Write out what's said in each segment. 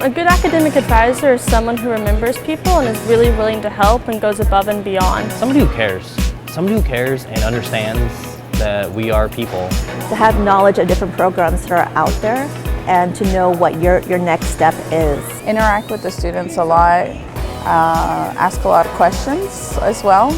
A good academic advisor is someone who remembers people and is really willing to help and goes above and beyond. Somebody who cares. Somebody who cares and understands that we are people. To have knowledge of different programs that are out there and to know what your next step is. Interact with the students a lot, ask a lot of questions as well.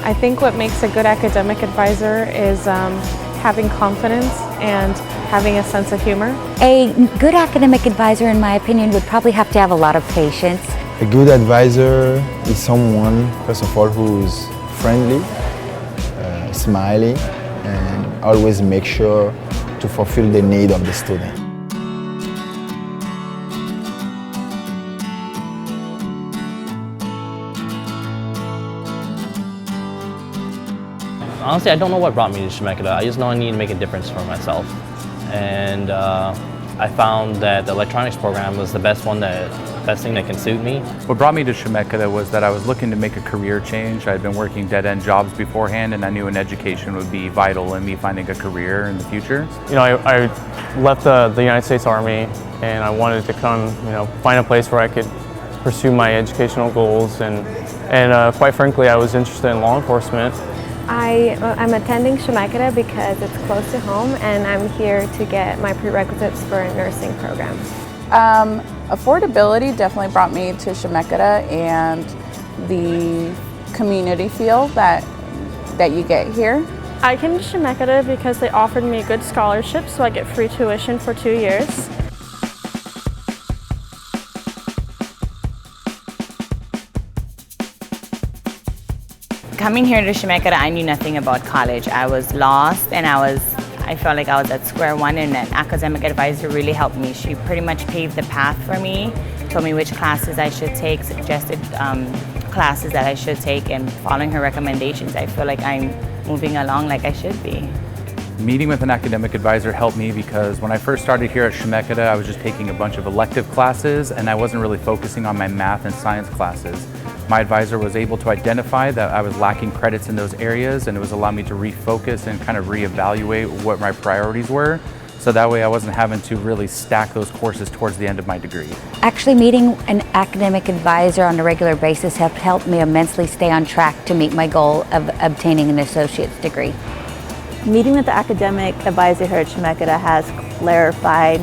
I think what makes a good academic advisor is having confidence and having a sense of humor. A good academic advisor, in my opinion, would probably have to have a lot of patience. A good advisor is someone, first of all, who's friendly, smiling, and always make sure to fulfill the need of the student. Honestly, I don't know what brought me to Chemeketa. I just know I need to make a difference for myself. And I found that the electronics program was the best thing that can suit me. What brought me to Chemeketa was that I was looking to make a career change. I had been working dead-end jobs beforehand, and I knew an education would be vital in me finding a career in the future. You know, I left the United States Army, and I wanted to come, find a place where I could pursue my educational goals, and quite frankly, I was interested in law enforcement. I'm attending Chemeketa because it's close to home, and I'm here to get my prerequisites for a nursing program. Affordability definitely brought me to Chemeketa, and the community feel that you get here. I came to Chemeketa because they offered me a good scholarship, so I get free tuition for 2 years. Coming here to Chemeketa, I knew nothing about college. I was lost, and I felt like I was at square one, and an academic advisor really helped me. She pretty much paved the path for me, told me which classes I should take, suggested classes that I should take, and following her recommendations, I feel like I'm moving along like I should be. Meeting with an academic advisor helped me because when I first started here at Chemeketa, I was just taking a bunch of elective classes, and I wasn't really focusing on my math and science classes. My advisor was able to identify that I was lacking credits in those areas, and it was allowing me to refocus and kind of reevaluate what my priorities were. So that way I wasn't having to really stack those courses towards the end of my degree. Actually, meeting an academic advisor on a regular basis have helped me immensely stay on track to meet my goal of obtaining an associate's degree. Meeting with the academic advisor here at Chemeketa has clarified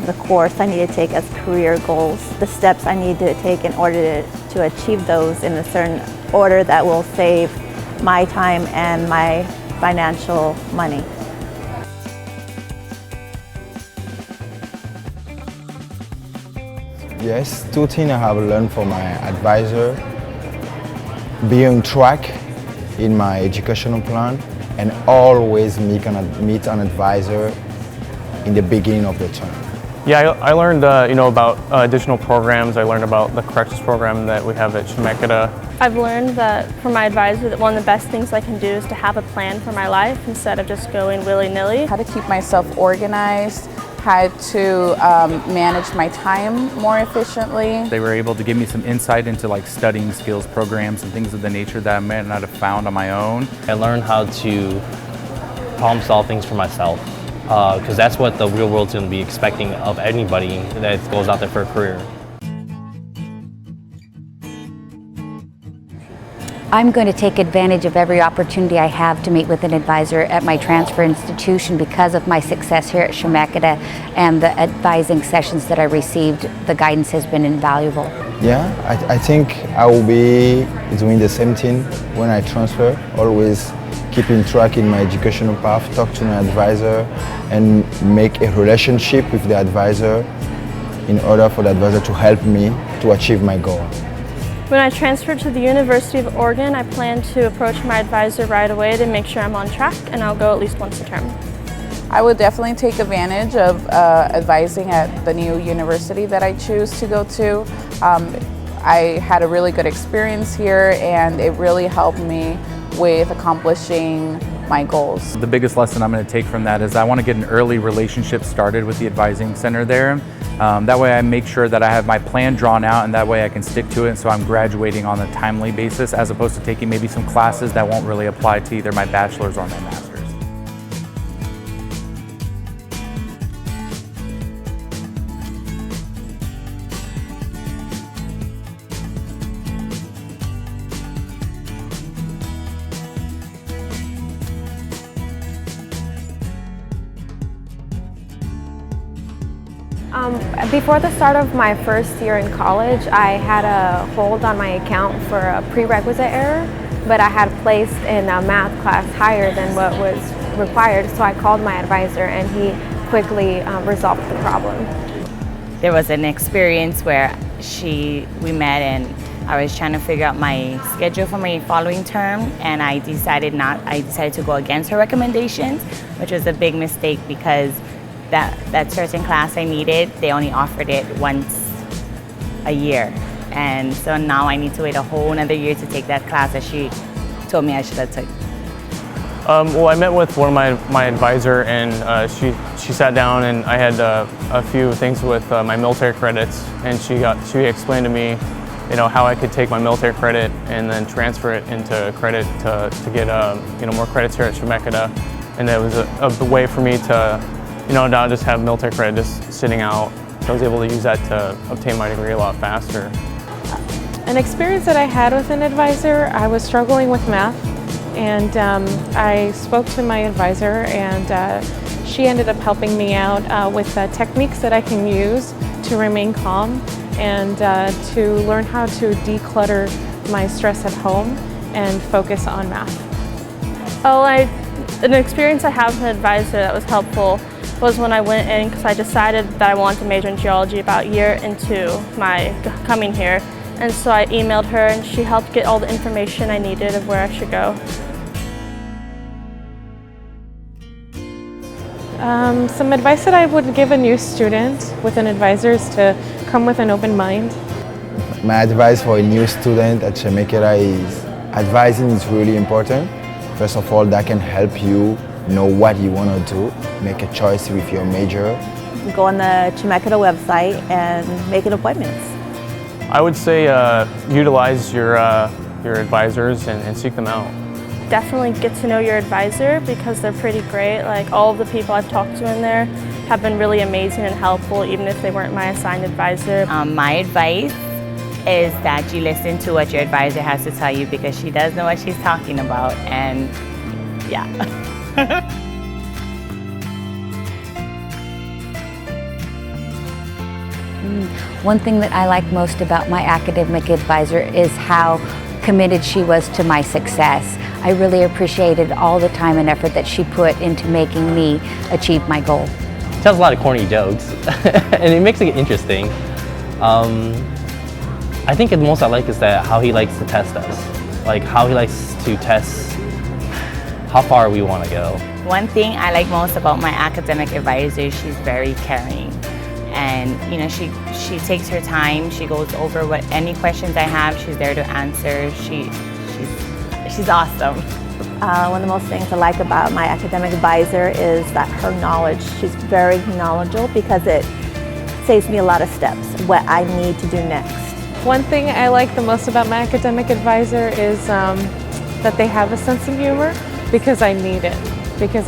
the course I need to take as career goals, the steps I need to take in order to achieve those in a certain order that will save my time and my financial money. Yes, two things I have learned from my advisor: be on track in my educational plan and always meet an advisor in the beginning of the term. Yeah, I learned about additional programs. I learned about the corrections program that we have at Chemeketa. I've learned that from my advisor that one of the best things I can do is to have a plan for my life instead of just going willy-nilly. How to keep myself organized, how to manage my time more efficiently. They were able to give me some insight into studying skills programs and things of the nature that I might not have found on my own. I learned how to problem solve things for myself, because that's what the real world's going to be expecting of anybody that goes out there for a career. I'm going to take advantage of every opportunity I have to meet with an advisor at my transfer institution because of my success here at Chemeketa and the advising sessions that I received. The guidance has been invaluable. Yeah, I think I will be doing the same thing when I transfer, always keeping track in my educational path, talk to my advisor, and make a relationship with the advisor in order for the advisor to help me to achieve my goal. When I transfer to the University of Oregon, I plan to approach my advisor right away to make sure I'm on track, and I'll go at least once a term. I would definitely take advantage of advising at the new university that I choose to go to. I had a really good experience here, and it really helped me with accomplishing my goals. The biggest lesson I'm going to take from that is I want to get an early relationship started with the advising center there. That way I make sure that I have my plan drawn out, and that way I can stick to it, so I'm graduating on a timely basis as opposed to taking maybe some classes that won't really apply to either my bachelor's or my master's. Before the start of my first year in college, I had a hold on my account for a prerequisite error, but I had placed in a math class higher than what was required, so I called my advisor and he quickly resolved the problem. There was an experience where we met and I was trying to figure out my schedule for my following term, and I decided to go against her recommendations, which was a big mistake because that certain class I needed, they only offered it once a year. And so now I need to wait a whole another year to take that class that she told me I should have taken. Well, I met with one of my advisor, and she sat down, and I had a few things with my military credits, and she explained to me, how I could take my military credit and then transfer it into credit to get more credits here at Chemeketa, and that was a way for me to not just have military credit just sitting out. So I was able to use that to obtain my degree a lot faster. An experience that I had with an advisor, I was struggling with math, and I spoke to my advisor, and she ended up helping me out with techniques that I can use to remain calm and to learn how to declutter my stress at home and focus on math. An experience I have with an advisor that was helpful was when I went in because I decided that I wanted to major in geology about a year into my coming here. And so I emailed her and she helped get all the information I needed of where I should go. Some advice that I would give a new student with an advisor is to come with an open mind. My advice for a new student at Chemeketa is advising is really important. First of all, that can help you know what you want to do, make a choice with your major. Go on the Chemeketa website and make an appointment. I would say utilize your advisors and seek them out. Definitely get to know your advisor because they're pretty great. Like all of the people I've talked to in there have been really amazing and helpful, even if they weren't my assigned advisor. My advice is that you listen to what your advisor has to tell you because she does know what she's talking about, and yeah. One thing that I like most about my academic advisor is how committed she was to my success. I really appreciated all the time and effort that she put into making me achieve my goal. He tells a lot of corny jokes, and it makes it interesting. I think the most I like is that how he likes to test us, like how he likes to test how far we want to go. One thing I like most about my academic advisor, she's very caring. And she takes her time, she goes over any questions I have, she's there to answer. She's awesome. One of the most things I like about my academic advisor is that her knowledge, she's very knowledgeable because it saves me a lot of steps, what I need to do next. One thing I like the most about my academic advisor is that they have a sense of humor because I need it. Because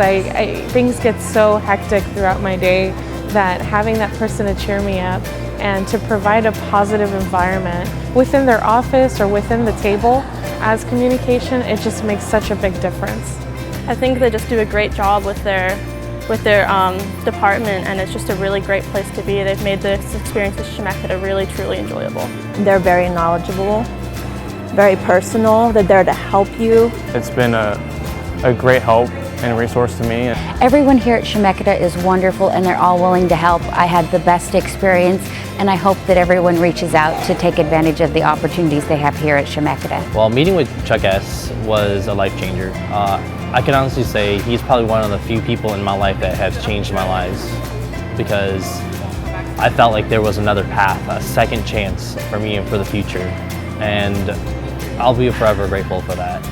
things get so hectic throughout my day that having that person to cheer me up and to provide a positive environment within their office or within the table as communication, it just makes such a big difference. I think they just do a great job with their department, and it's just a really great place to be. They've made this experience at Chemeketa really, truly enjoyable. They're very knowledgeable, very personal. They're there to help you. It's been a great help and resource to me. Everyone here at Chemeketa is wonderful, and they're all willing to help. I had the best experience, and I hope that everyone reaches out to take advantage of the opportunities they have here at Chemeketa. Well, meeting with Chuck S. was a life changer. I can honestly say he's probably one of the few people in my life that has changed my lives, because I felt like there was another path, a second chance for me and for the future, and I'll be forever grateful for that.